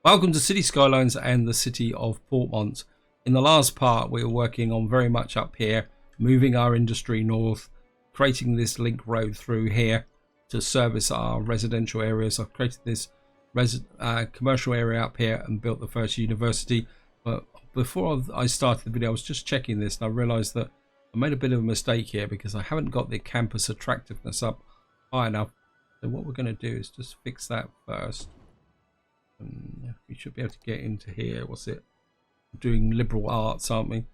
Welcome to City Skylines and the city of Portmont. In the last part, we were working on very much up here, moving our industry north, creating this link road through here to service our residential areas. I've created this commercial area up here and built the first university. But before I started the video, I was just checking this and I realized that I made a bit of a mistake here because I haven't got the campus attractiveness up high enough. So what we're going to do is just fix that first. We should be able to get into here. What's it? We're doing liberal arts, aren't we?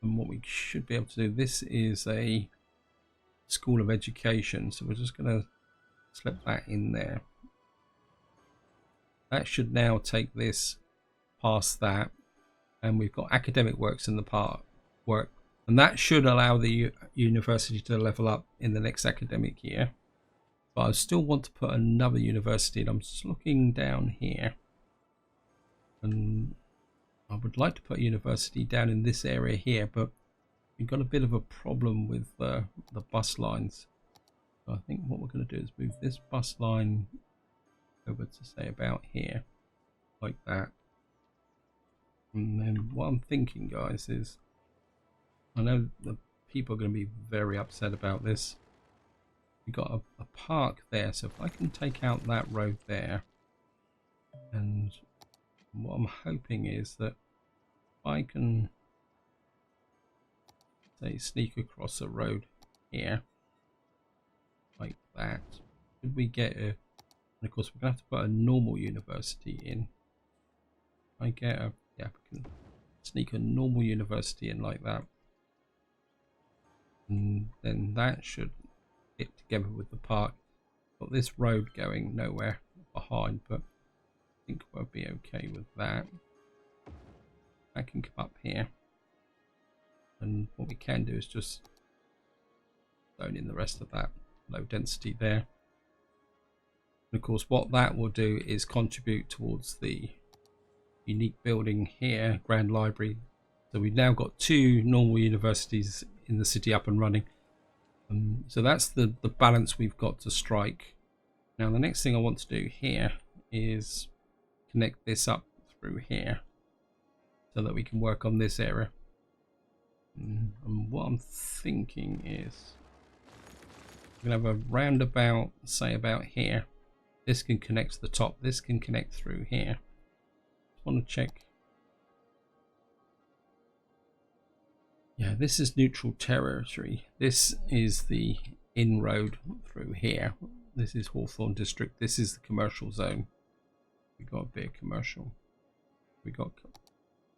And what we should be able to do, this is a school of education, so we're just going to slip that in there. That should now take this past that, and we've got academic works in the part work, and that should allow the university to level up in the next academic year. But I still want to put another university, and I'm just looking down here. And I would like to put a university down in this area here, but we've got a bit of a problem with the bus lines. So I think what we're going to do is move this bus line over to say about here, like that. And then what I'm thinking, guys, is I know the people are going to be very upset about this. We've got a park there, so if I can take out that road there, and what I'm hoping is that I can, say, sneak across a road here, like that. Could we get a, and of course we're going to have to put a normal university in. I get a, yeah, we can sneak a normal university in like that. And then that should fit together with the park. Got this road going nowhere behind, but I think we'll be okay with that. I can come up here, and what we can do is just zone in the rest of that low density there. And of course what that will do is contribute towards the unique building here, Grand Library. So we've now got two normal universities in the city up and running. So that's the balance we've got to strike. Now the next thing I want to do here is connect this up through here so that we can work on this area. And what I'm thinking is we're going to have a roundabout, say about here. This can connect to the top, this can connect through here. Just want to check. Yeah, this is neutral territory. This is the inroad through here. This is Hawthorne District. This is the commercial zone. We got a bit of commercial. We got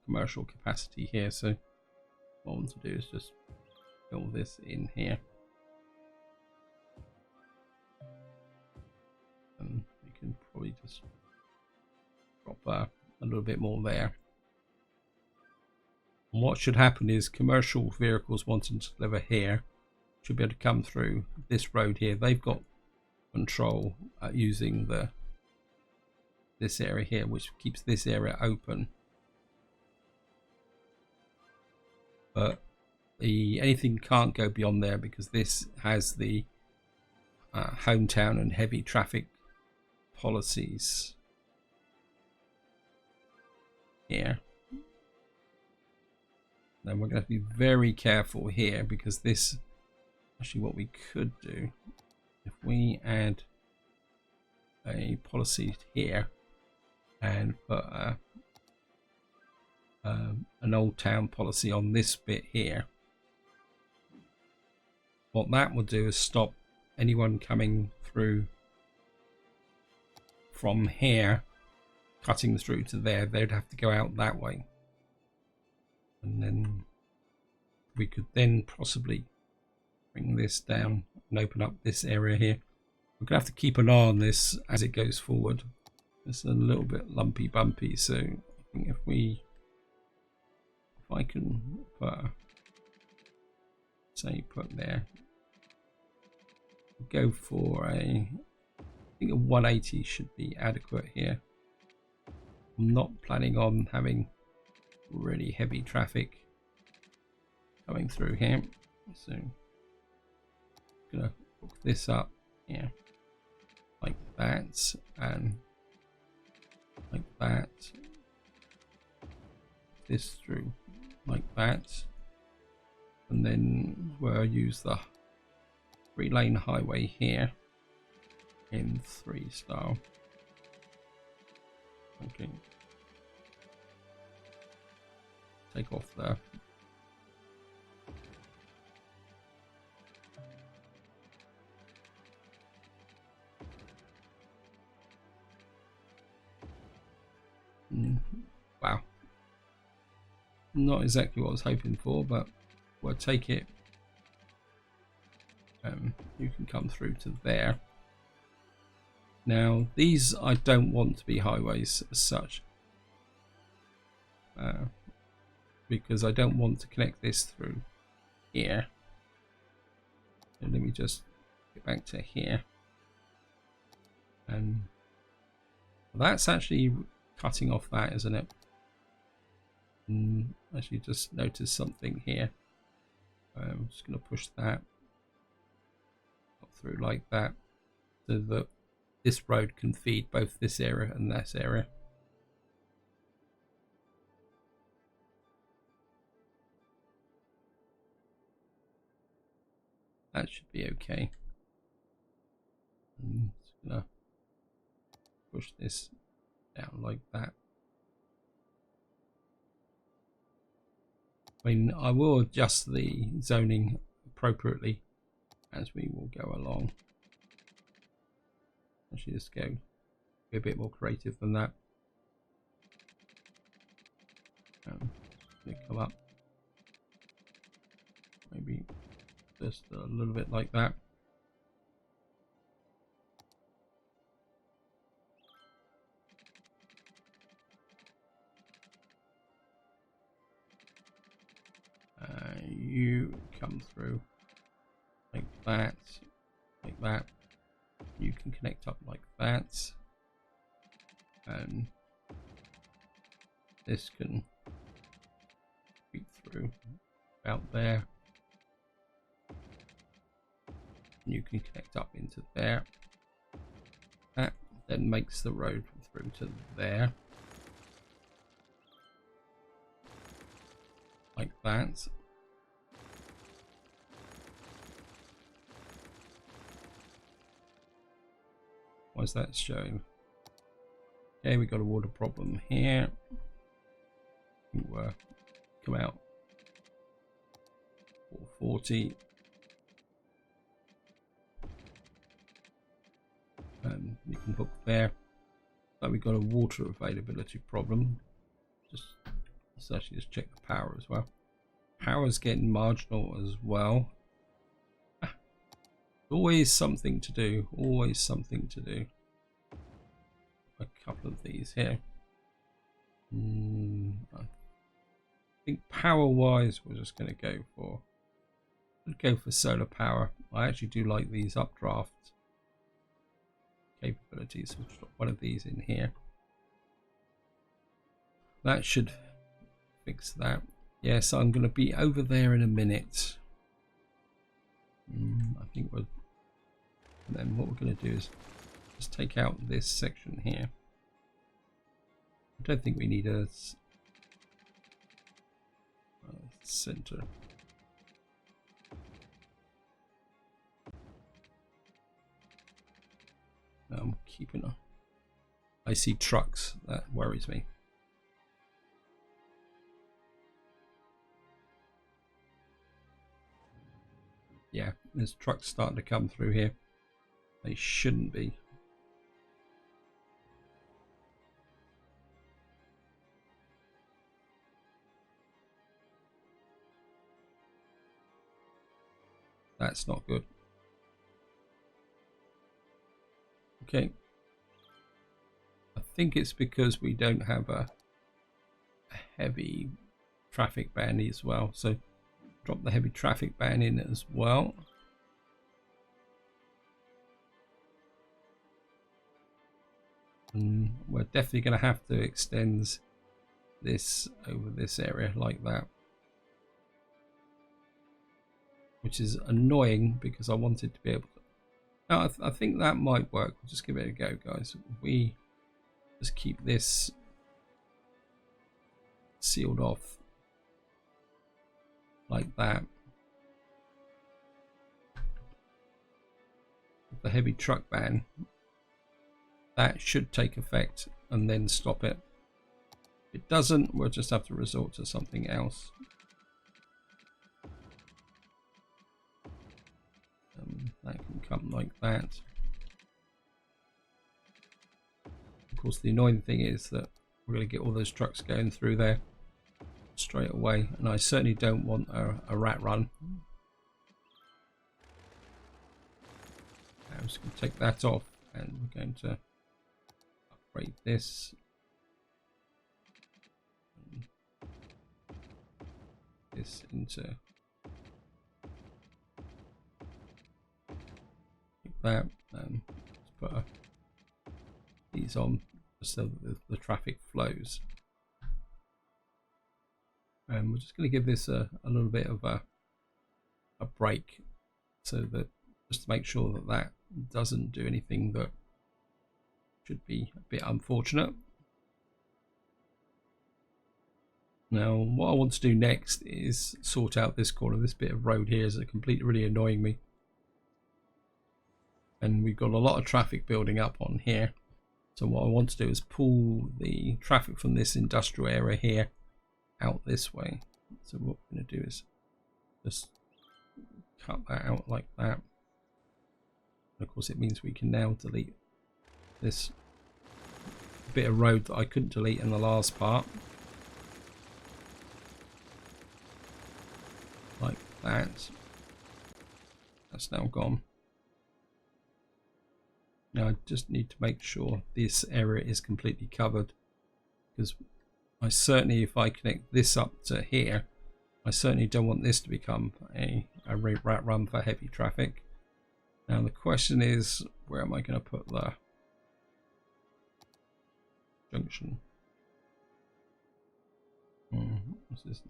commercial capacity here. So what I want to do is just fill this in here, and we can probably just drop a little bit more there. And what should happen is commercial vehicles wanting to deliver here should be able to come through this road here. They've got control using this area here, which keeps this area open. But anything can't go beyond there because this has the hometown and heavy traffic policies here. Then we're going to be very careful here because this, actually what we could do, if we add a policy here and put an old town policy on this bit here, what that will do is stop anyone coming through from here cutting through to there. They'd have to go out that way, and then we could then possibly bring this down and open up this area here. We're gonna have to keep an eye on this as it goes forward. It's a little bit lumpy bumpy, so I think if I can put, say, put there, go for I think a 180 should be adequate here. I'm not planning on having really heavy traffic coming through here, so I'm gonna hook this up here like that, and like that. This through like that, and then we'll use the 3-lane highway here in 3 style. Okay, take off there. Wow, not exactly what I was hoping for, but we'll take it. You can come through to there. Now these I don't want to be highways as such, because I don't want to connect this through here. So let me just get back to here, and that's actually cutting off that, isn't it? Actually just noticed something here. I'm just going to push that up through like that, so that this road can feed both this area and this area. That should be okay. I'm just going to push this down like that. I mean, I will adjust the zoning appropriately as we will go along. Actually, just go be a bit more creative than that. Come up, maybe just a little bit like that. You come through like that, like that. You can connect up like that, and this can feed through about there. You can connect up into there. That then makes the road through to there, like that. Why is that showing? Okay, we got a water problem here. We'll come out 440. And you can hook there. So we've got a water availability problem. Let's actually just check the power as well. Power's getting marginal as well. Always something to do. Always something to do. A couple of these here. I think power-wise, we're just going to go for solar power. I actually do like these updraft capabilities. We'll drop one of these in here. That should fix that. Yes, I'm going to be over there in a minute. I think we're. And then what we're going to do is just take out this section here. I don't think we need a center. I'm keeping a. I see trucks. That worries me. Yeah, there's trucks starting to come through here. They shouldn't be. That's not good. Okay. I think it's because we don't have a heavy traffic ban as well. So drop the heavy traffic ban in as well. And we're definitely going to have to extend this over this area like that, which is annoying because I wanted to be able to. Now I think that might work. We'll just give it a go, guys. We just keep this sealed off like that. The heavy truck ban, that should take effect and then stop it. If it doesn't, we'll just have to resort to something else. That can come like that. Of course, the annoying thing is that we're going to get all those trucks going through there straight away, and I certainly don't want a rat run. I'm just going to take that off, and we're going to upgrade this. This into that. Let's put these on so that the traffic flows. And we're just going to give this a little bit of a break, so that just to make sure that that doesn't do anything that should be a bit unfortunate. Now, what I want to do next is sort out this corner. This bit of road here is completely really annoying me, and we've got a lot of traffic building up on here. So what I want to do is pull the traffic from this industrial area here out this way. So what we're going to do is just cut that out like that. And of course, it means we can now delete this bit of road that I couldn't delete in the last part, like that. That's now gone. Now I just need to make sure this area is completely covered, because I certainly, if I connect this up to here, I certainly don't want this to become a rat run for heavy traffic. Now the question is, where am I going to put the junction? What's this?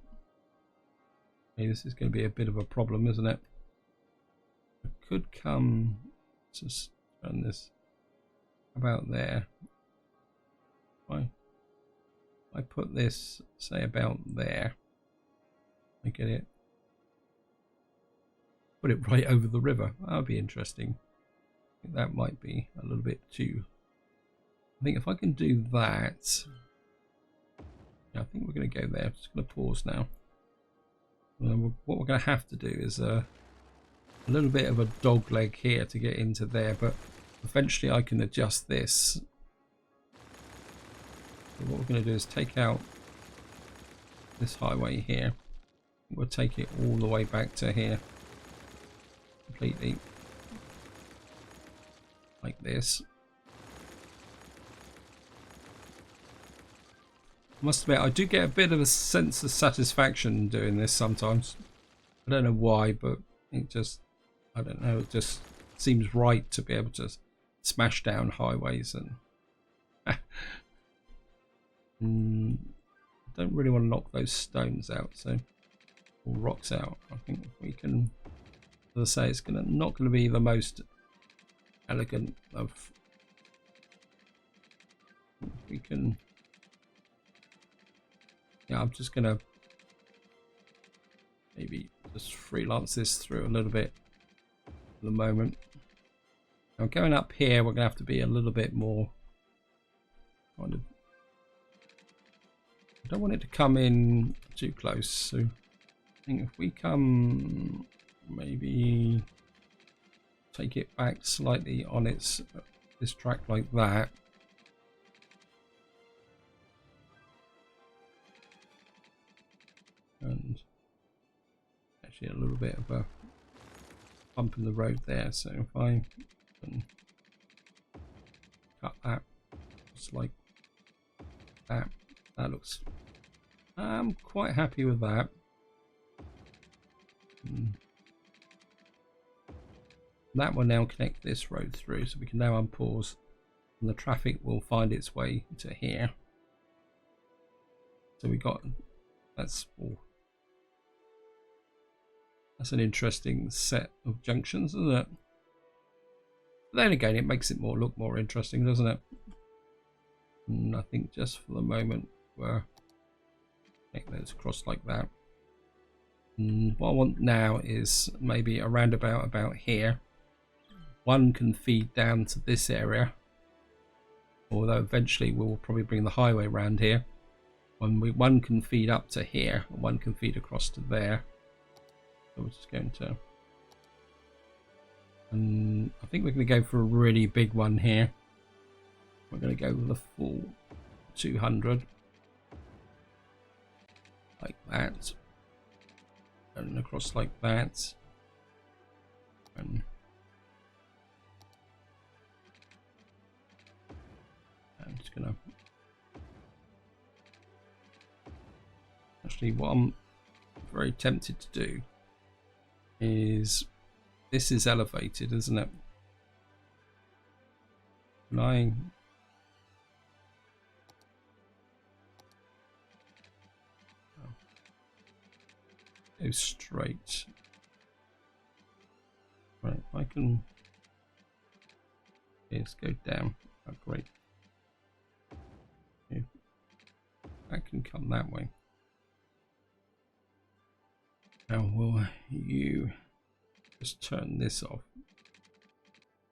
Hey, this is going to be a bit of a problem, isn't it? I could come, just run this about there. I put this, say, about there. I get it. Put it right over the river. That would be interesting. I think that might be a little bit too. I think if I can do that, yeah, I think we're going to go there. I'm just going to pause now. What we're going to have to do is a little bit of a dog leg here to get into there, but eventually I can adjust this. So what we're going to do is take out this highway here. We'll take it all the way back to here, completely, like this. I must admit, I do get a bit of a sense of satisfaction doing this sometimes. I don't know why, but it just, I don't know, it just seems right to be able to smash down highways. And I don't really want to knock those stones out, so, or rocks out. I think if we can, as I say, it's not going to be the most elegant of. If we can, yeah, I'm just going to maybe just freelance this through a little bit for the moment. Now going up here, we're going to have to be a little bit more kind of. I don't want it to come in too close, so I think if we come, maybe take it back slightly on its this track like that. And actually a little bit of a bump in the road there, so if I can cut that just like that, that looks, I'm quite happy with that. That will now connect this road through, so we can now unpause and the traffic will find its way to here. So we got, that's all. That's an interesting set of junctions, isn't it? But then again, it makes it look more interesting, doesn't it? And I think just for the moment we'll make those across like that. And what I want now is maybe a roundabout about here. One can feed down to this area, although eventually we'll probably bring the highway around here. One can feed up to here, and one can feed across to there. So we're just going to, and I think we're going to go for a really big one here. We're going to go with a full 200 like that, and across like that, and I'm just gonna actually, what I'm very tempted to do is, this is elevated, isn't it? Can I go straight? Right, I can, let's go down. Oh, great. Yeah. That can come that way. Now will you just turn this off?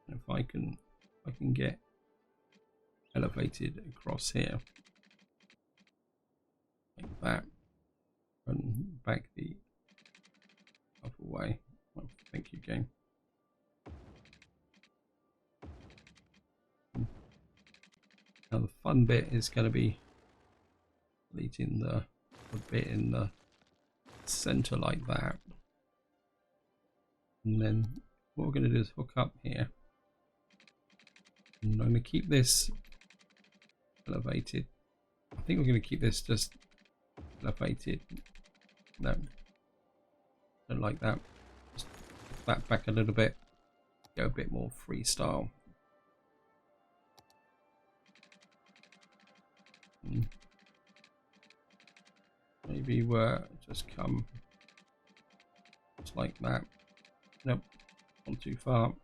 If I can get elevated across here like that, and back the other way. Oh, thank you, game. Now the fun bit is going to be deleting the bit in the center like that, and then what we're going to do is hook up here, and I'm going to keep this elevated. I think we're going to keep this just elevated. No, don't like that. Just put that back a little bit, go a bit more freestyle. Maybe we're just come just like that. Nope, not too far.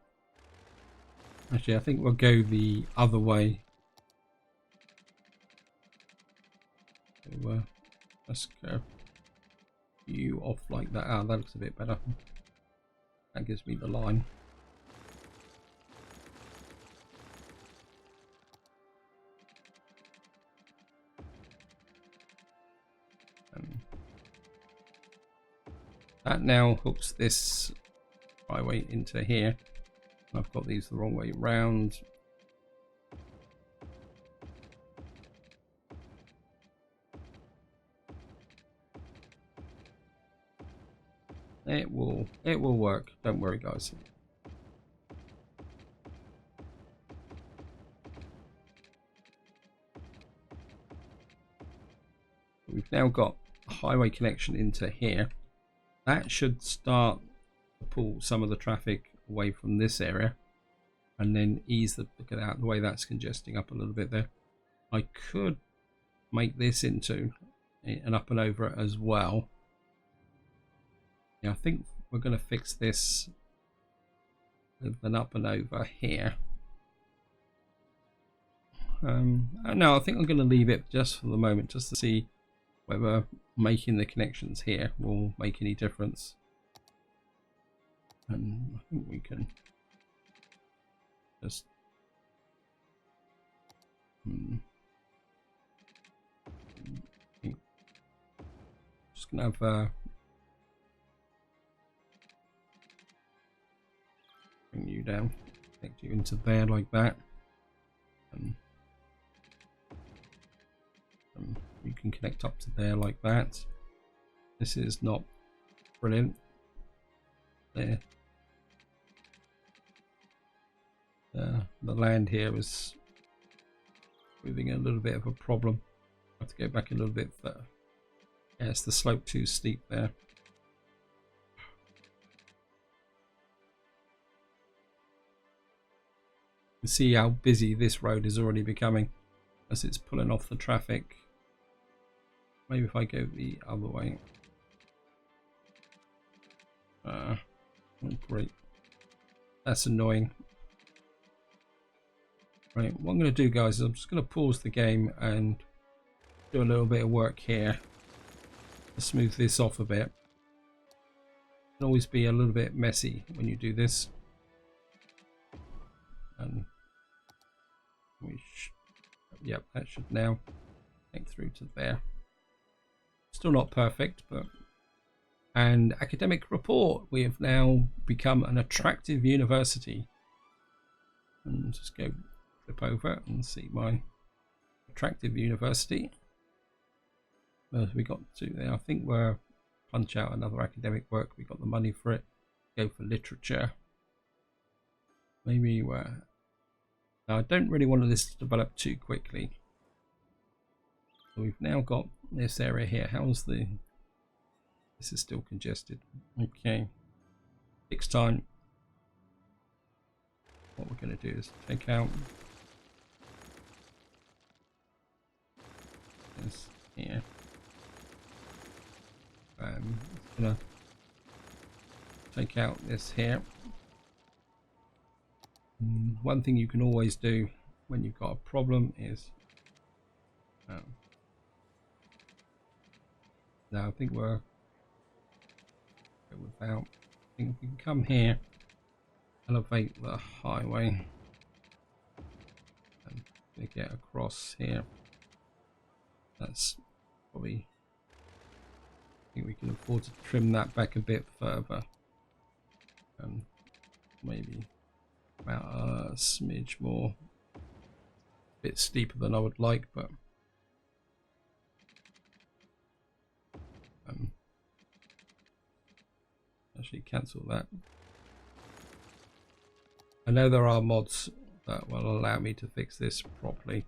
Actually, I think we'll go the other way. So, let's go you off like that. Ah, that looks a bit better. That gives me the line. That now hooks this highway into here. I've got these the wrong way round. It will work. Don't worry, guys. We've now got a highway connection into here. That should start to pull some of the traffic away from this area, and then ease the, look at that, the way that's congesting up a little bit there. I could make this into an up and over as well. Yeah, I think we're going to fix this with an up and over here. No, I think I'm going to leave it just for the moment, just to see whether making the connections here will make any difference. And I think we can just just gonna have bring you down, connect you into there like that, and you can connect up to there like that. This is not brilliant. There. The land here is proving a little bit of a problem. I have to go back a little bit further. Yeah, it's the slope too steep there. You can see how busy this road is already becoming as it's pulling off the traffic. Maybe if I go the other way. Oh, great. That's annoying. Right, what I'm going to do, guys, is I'm just going to pause the game and do a little bit of work here to smooth this off a bit. It can always be a little bit messy when you do this. And yep, that should now take through to there. Still not perfect, but... And academic report. We have now become an attractive university. And just go flip over and see my attractive university. Where we got to there? I think we're punch out another academic work. We got the money for it. Go for literature. Maybe we're... Now, I don't really want this to develop too quickly. So we've now got this area here. How's the... This is still congested. Okay. Next time, what we're going to do is take out this here. Just going to take out this here. One thing you can always do when you've got a problem is now I think we're without. I think we can come here, elevate the highway, and get across here. That's probably. I think we can afford to trim that back a bit further, and maybe about a smidge more. A bit steeper than I would like, but actually cancel that. I know there are mods that will allow me to fix this properly,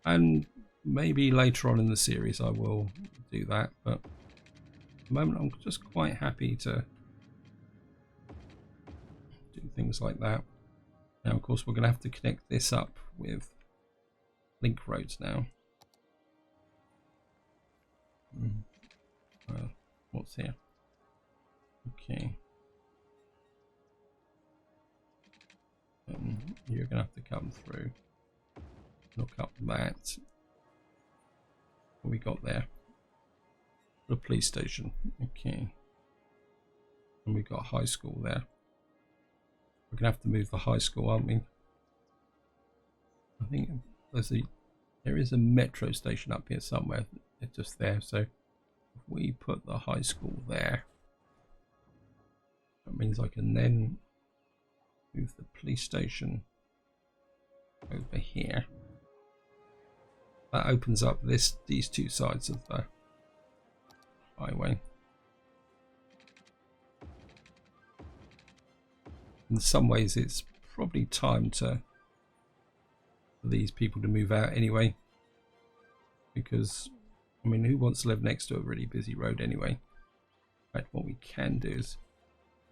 and maybe later on in the series I will do that, but at the moment I'm just quite happy to do things like that. Now of course we're going to have to connect this up with link roads now. What's here? Okay. You're going to have to come through. Look up that. What we got there? The police station. Okay. And we got high school there. We're going to have to move the high school, aren't we? I think there is a metro station up here somewhere. It's just there. So if we put the high school there, that means I can then move the police station over here. That opens up these two sides of the highway. In some ways it's probably time for these people to move out anyway, because I mean, who wants to live next to a really busy road anyway? In fact, what we can do is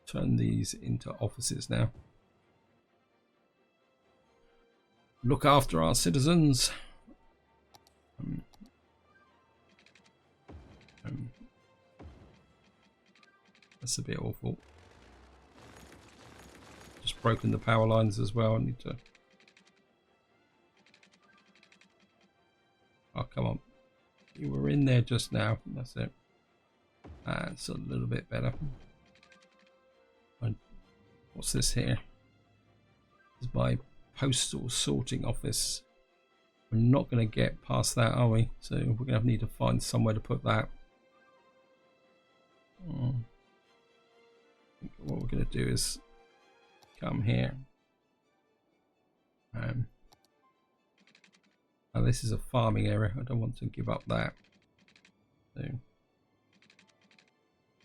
turn these into offices now. Look after our citizens. That's a bit awful. Just broken the power lines as well. I need to... Oh, come on. You were in there just now. That's it. That's a little bit better. And what's this here? This is my postal sorting office. We're not going to get past that, are we? So we're going to need to find somewhere to put that. What we're going to do is come here. Now this is a farming area. I don't want to give up that. So what I'm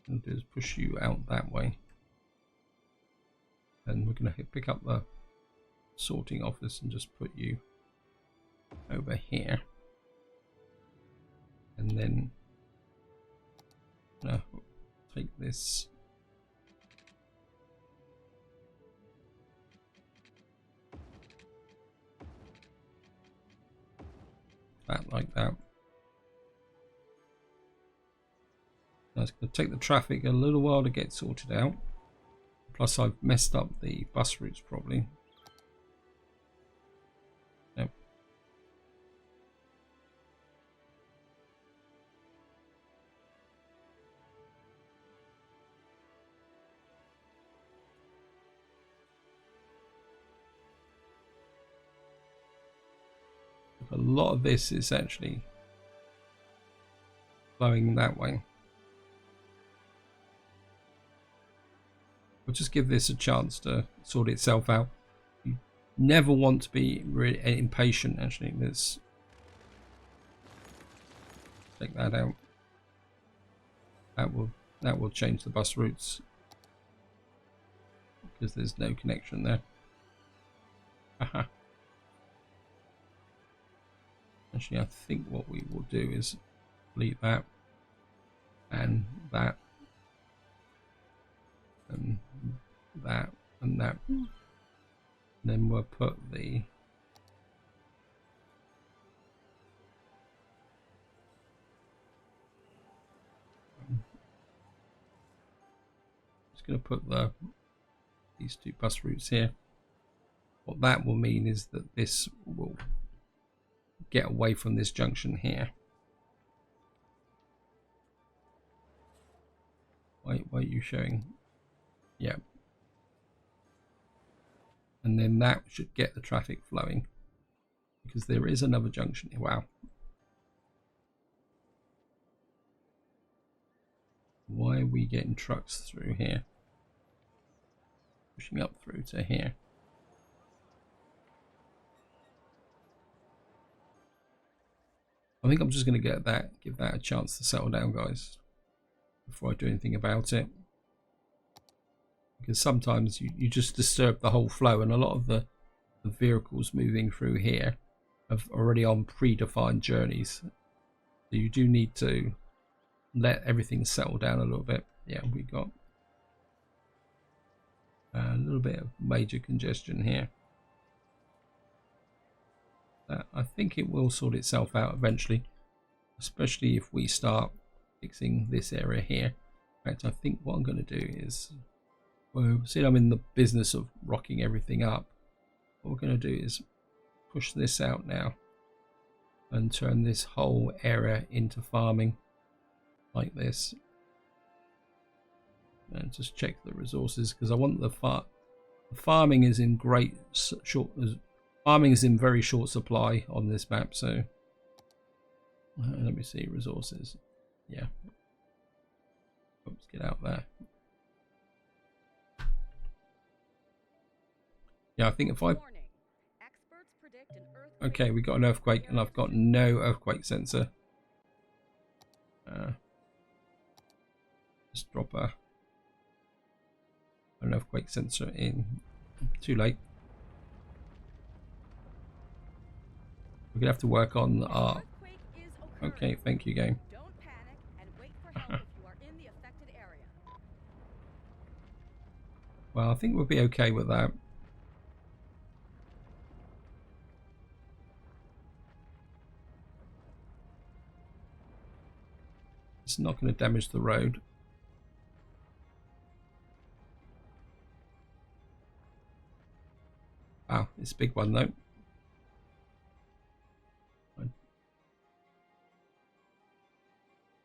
going to do is push you out that way. And we're going to pick up the sorting office and just put you over here. And then take this. That like that. Now it's going to take the traffic a little while to get sorted out. Plus I've messed up the bus routes probably. lot of this is actually flowing that way. We'll just give this a chance to sort itself out. You never want to be really impatient. Actually, let's take that out. That will change the bus routes because there's no connection there. Aha. Actually, I think what we will do is delete that and that and that and that. And then we'll put the just going to put these two bus routes here. What that will mean is that this will get away from this junction here. Why are you showing? Yeah. And then that should get the traffic flowing because there is another junction here. Wow. Why are we getting trucks through here? Pushing up through to here. I think I'm just going to give that a chance to settle down, guys, before I do anything about it. Because sometimes you just disturb the whole flow, and a lot of the vehicles moving through here are already on predefined journeys. So you do need to let everything settle down a little bit. Yeah, we got a little bit of major congestion here. I think it will sort itself out eventually, especially if we start fixing this area here. In fact, I think what I'm going to do is, well, see, I'm in the business of rocking everything up. What we're going to do is push this out now and turn this whole area into farming like this. And just check the resources, because I want the farming is in farming is in very short supply on this map. So let me see resources. Yeah. Oops, get out there. Yeah, I think if I... Okay, we got an earthquake and I've got no earthquake sensor. Just drop an earthquake sensor in. Too late. We're gonna have to work on our... Okay, thank you, game. Don't panic and wait for help if you are in the affected area. Well, I think we'll be okay with that. It's not going to damage the road. Wow, it's a big one though.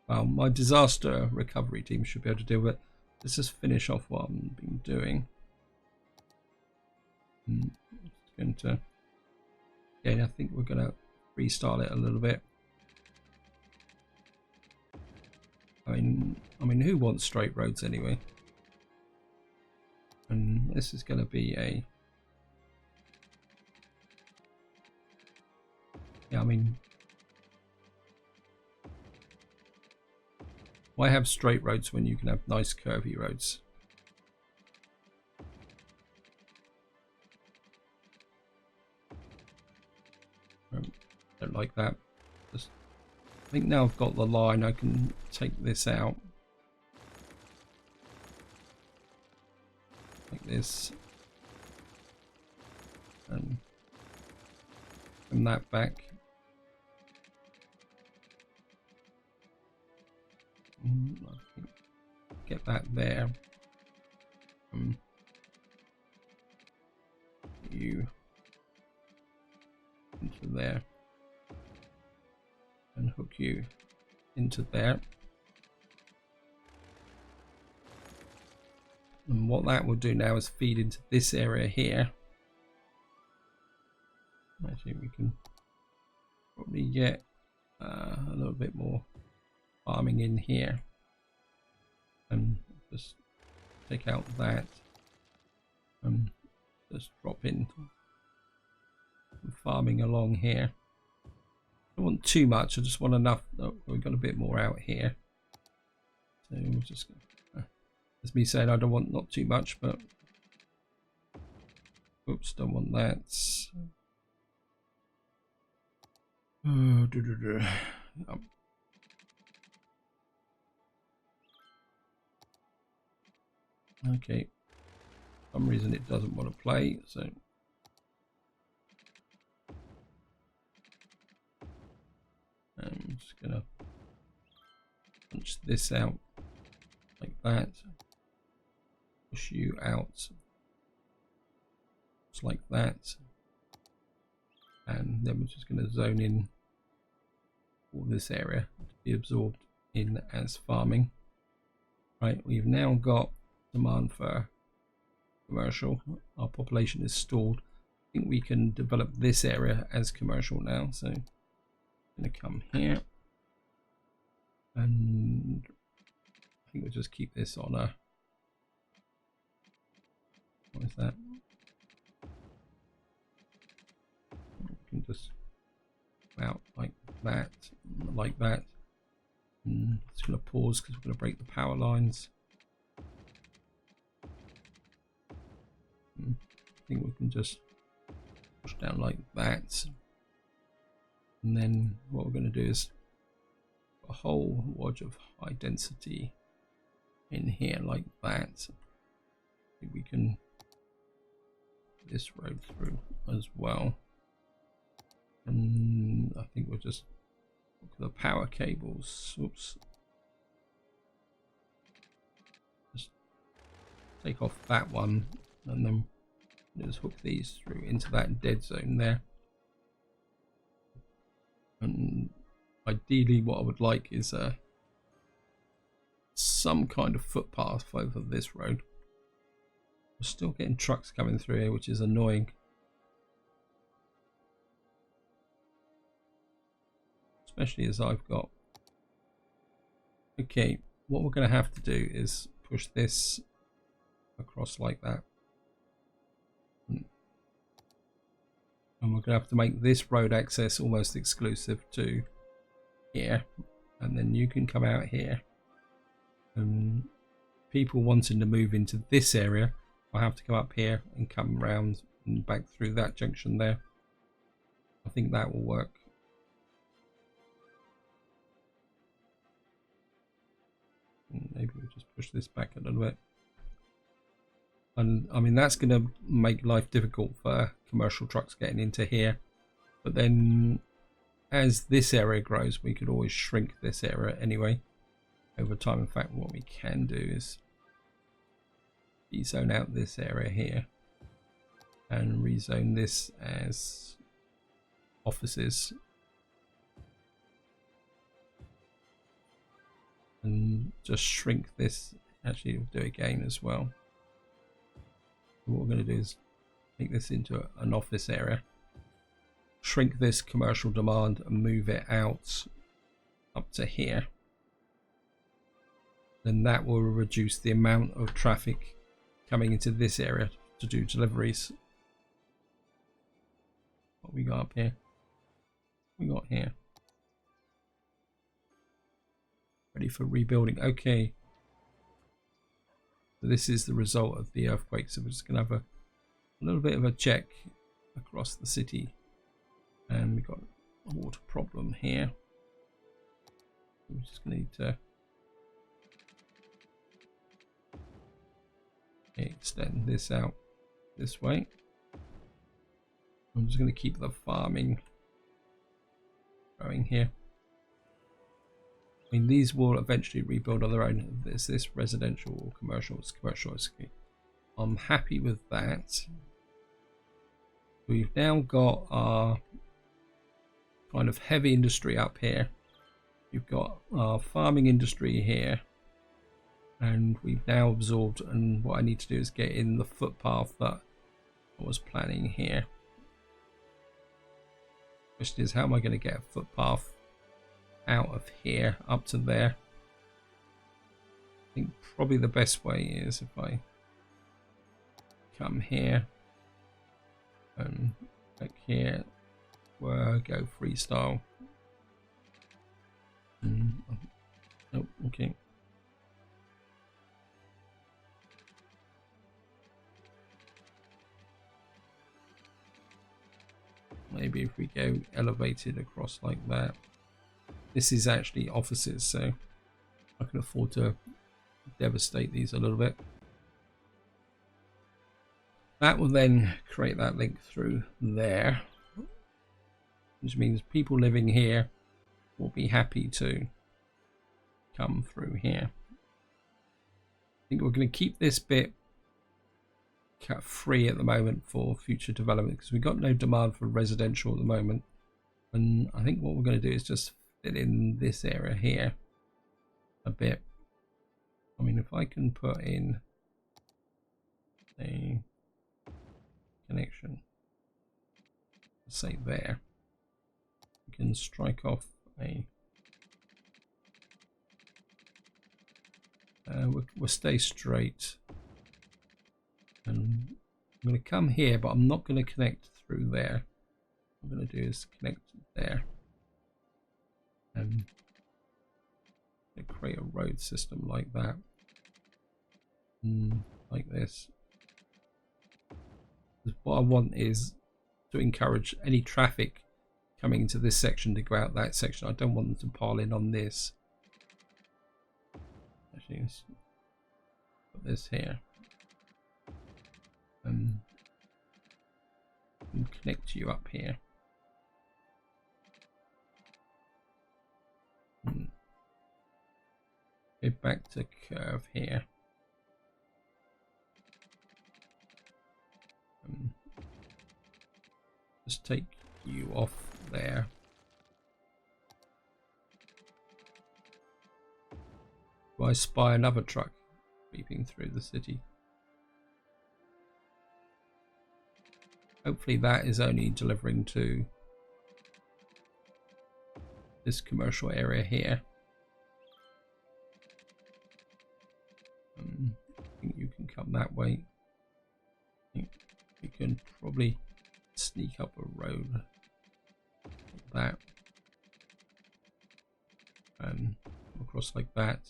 Well, my disaster recovery team should be able to deal with it. Let's just finish off what I've been doing. It's going to... Yeah, I think we're going to restyle it a little bit. I mean, who wants straight roads anyway? And this is going to be a... Yeah, I mean... Why have straight roads when you can have nice curvy roads? Don't like that. Just, I think now I've got the line, I can take this out. Like this. And bring that back. Get that there. You into there, and hook you into there. And what that will do now is feed into this area here. Actually, we can probably get a little bit more farming in here, and just take out that and just drop in some farming along here. I don't want too much, I just want enough that we've got a bit more out here. So we're just gonna, as me saying, I don't want not too much, but oops, don't want that. Okay, for some reason it doesn't want to play, so I'm just gonna punch this out like that, push you out just like that, and then we're just going to zone in all this area to be absorbed in as farming. Right, we've now got demand for commercial. Our population is stalled. I think we can develop this area as commercial now, so I'm going to come here, and I think we'll just keep this on a, what is that? We can just out like that, like that. And it's going to pause because we're going to break the power lines. I think we can just push down like that, and then what we're going to do is a whole wodge of high density in here like that. I think we can put this road through as well, and I think we'll just look at the power cables. Oops, just take off that one, and then just hook these through into that dead zone there. And ideally what I would like is some kind of footpath over this road. We're still getting trucks coming through here, which is annoying. Especially as I've got... Okay, what we're going to have to do is push this across like that. And we're going to have to make this road access almost exclusive to here, and then you can come out here, and people wanting to move into this area will have to come up here and come around and back through that junction there. I think that will work. And maybe we'll just push this back a little bit. And I mean, that's going to make life difficult for commercial trucks getting into here, but then as this area grows, we could always shrink this area anyway over time. In fact, what we can do is zone out this area here and rezone this as offices, and just shrink this. Actually, we'll do it again as well. What we're going to do is make this into an office area, shrink this commercial demand and move it out up to here. Then that will reduce the amount of traffic coming into this area to do deliveries. What we got up here? We got here. Ready for rebuilding. Okay. So this is the result of the earthquake. So we're just going to have a little bit of a check across the city. And we've got a water problem here. We're just going to need to extend this out this way. I'm just going to keep the farming going here. I mean, these will eventually rebuild on their own. Is this residential or commercial? It's commercial. Okay. I'm happy with that. We've now got our kind of heavy industry up here. You've got our farming industry here, and we've now absorbed, and what I need to do is get in the footpath that I was planning here. Question is, how am I going to get a footpath out of here up to there? I think probably the best way is if I come here and back here, where I go freestyle. Oh, okay. Maybe if we go elevated across like that. This is actually offices, so I can afford to devastate these a little bit. That will then create that link through there, which means people living here will be happy to come through here. I think we're going to keep this bit free at the moment for future development because we've got no demand for residential at the moment. And I think what we're going to do is just fit in this area here a bit. I mean, if I can put in a connection, say there, we can strike off a we'll stay straight, and I'm going to come here, but I'm not going to connect through there. What I'm going to do is connect there and create a road system like that, like this. What I want is to encourage any traffic coming into this section to go out that section. I don't want them to pile in on this. Actually, let's put this here and connect you up here. Go back to curve here. Just take you off there. Do I spy another truck creeping through the city? Hopefully that is only delivering to this commercial area here. I think you can come that way. I think you can probably sneak up a road like that and across like that,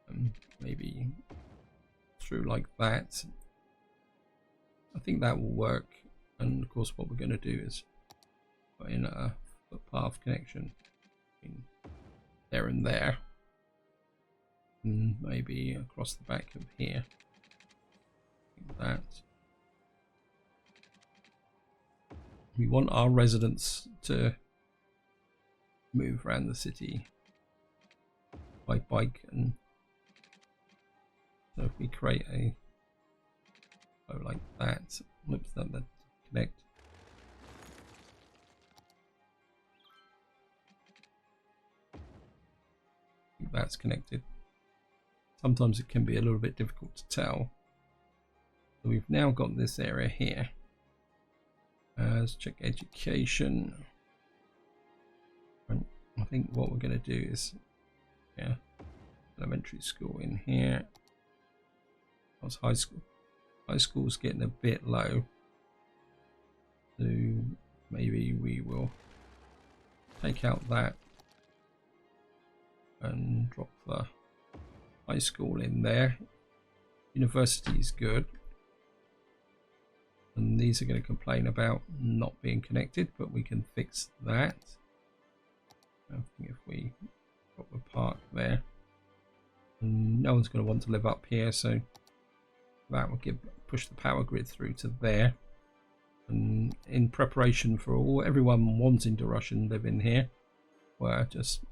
and maybe through like that. I think that will work. And of course what we're going to do is put in a footpath connection between there and there, and maybe across the back of here like that. We want our residents to move around the city by bike, and so if we create a flow like that, oops, that connect. I think that's connected. Sometimes it can be a little bit difficult to tell. So we've now got this area here. Let's check education. I think what we're going to do is, yeah, elementary school in here. That's high school. High school's getting a bit low, so maybe we will take out that and drop the high school in there. University is good. And these are going to complain about not being connected, but we can fix that. I think if we drop the park there, and no one's going to want to live up here, so that will push the power grid through to there. And in preparation for everyone wanting to rush and live in here, we're just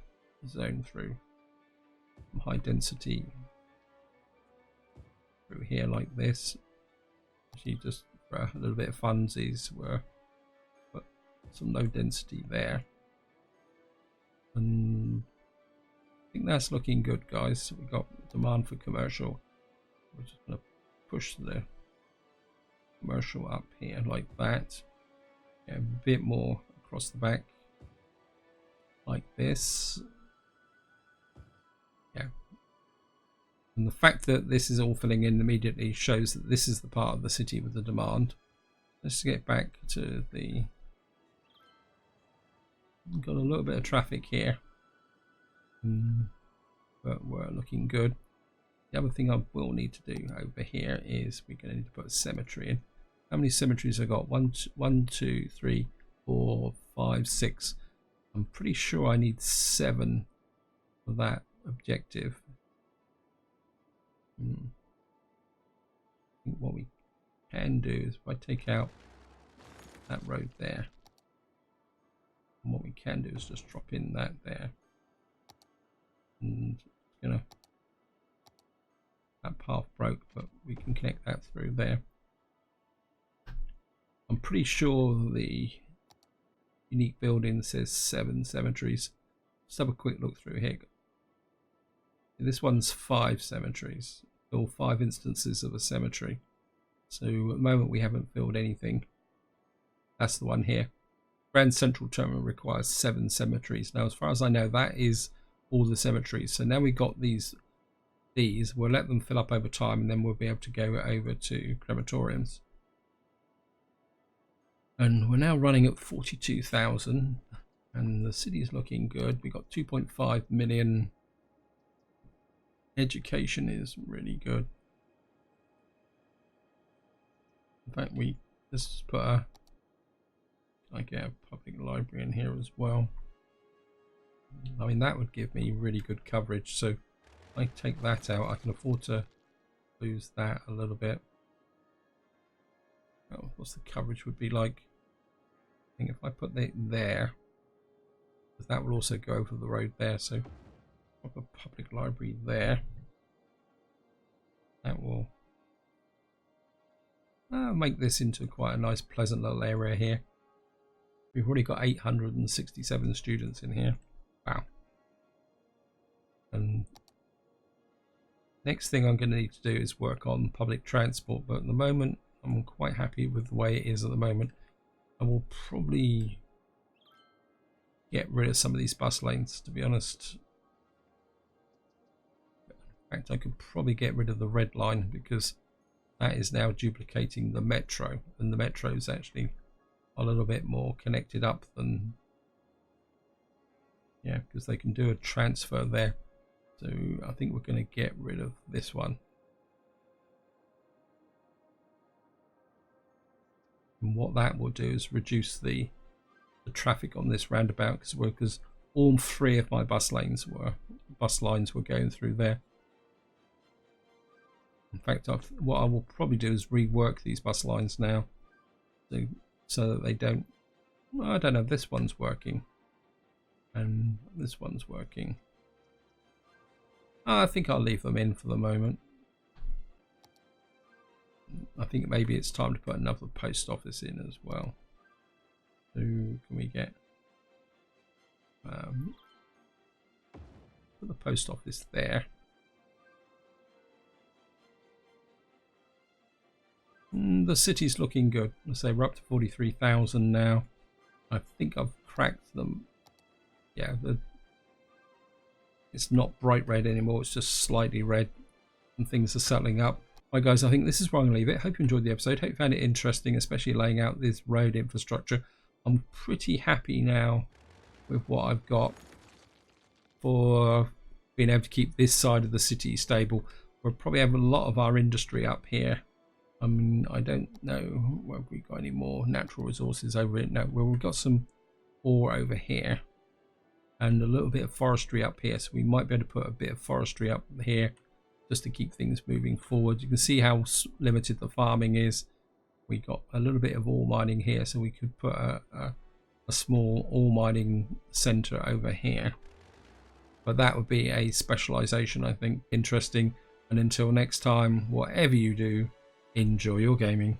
zone through some high density through here like this. Actually, just for a little bit of funsies, we'll put some low density there, and I think that's looking good, guys. We've got demand for commercial. We're just going to push the commercial up here like that. a bit more across the back like this. Yeah. And the fact that this is all filling in immediately shows that this is the part of the city with the demand. Let's get back to the... We've got a little bit of traffic here, but we're looking good. The other thing I will need to do over here is we're going to need to put a cemetery in. How many cemeteries have I got? 1, 2, 3, 4, 5, 6. I'm pretty sure I need 7 for that objective. I think what we can do is if I take out that road there, and what we can do is just drop in that there, and that path broke, but we can connect that through there. I'm pretty sure the unique building says 7 cemeteries. Let's have a quick look through here. This one's 5 cemeteries, all 5 instances of a cemetery. So at the moment we haven't filled anything. That's the one here. Grand Central Terminal requires 7 cemeteries. Now as far as I know that is all the cemeteries. So now we've got these, we'll let them fill up over time and then we'll be able to go over to crematoriums. And we're now running at 42,000 and the city is looking good. We've got 2.5 million. Education is really good. In fact, let's put a, I get a public library in here as well. I mean, that would give me really good coverage. So if I take that out, I can afford to lose that a little bit. Oh, what's the coverage would be like? I think if I put that there, because that will also go over the road there. So pop a public library there. That will make this into quite a nice, pleasant little area here. We've already got 867 students in here. Wow. And next thing I'm going to need to do is work on public transport, but at the moment I'm quite happy with the way it is at the moment. I will probably get rid of some of these bus lanes, to be honest. In fact, I could probably get rid of the red line because that is now duplicating the metro, and the metro is actually a little bit more connected up than, yeah, because they can do a transfer there. So I think we're going to get rid of this one. And what that will do is reduce the traffic on this roundabout because all 3 of my bus lines were going through there. In fact, what I will probably do is rework these bus lines now, so that they don't. Well, I don't know. This one's working, and this one's working. I think I'll leave them in for the moment. I think maybe it's time to put another post office in as well. So can we get put the post office there? The city's looking good. Let's say we're up to 43,000 now. I think I've cracked them. Yeah, it's not bright red anymore. It's just slightly red, and things are settling up. Right, guys, I think this is where I'm going to leave it. Hope you enjoyed the episode. Hope you found it interesting, especially laying out this road infrastructure. I'm pretty happy now with what I've got for being able to keep this side of the city stable. We'll probably have a lot of our industry up here. I mean, I don't know whether we've got any more natural resources over it. No, well, we've got some ore over here and a little bit of forestry up here. So we might be able to put a bit of forestry up here just to keep things moving forward. You can see how limited the farming is. We got a little bit of ore mining here, so we could put a small ore mining center over here. But that would be a specialization, I think. Interesting. And until next time, whatever you do, enjoy your gaming.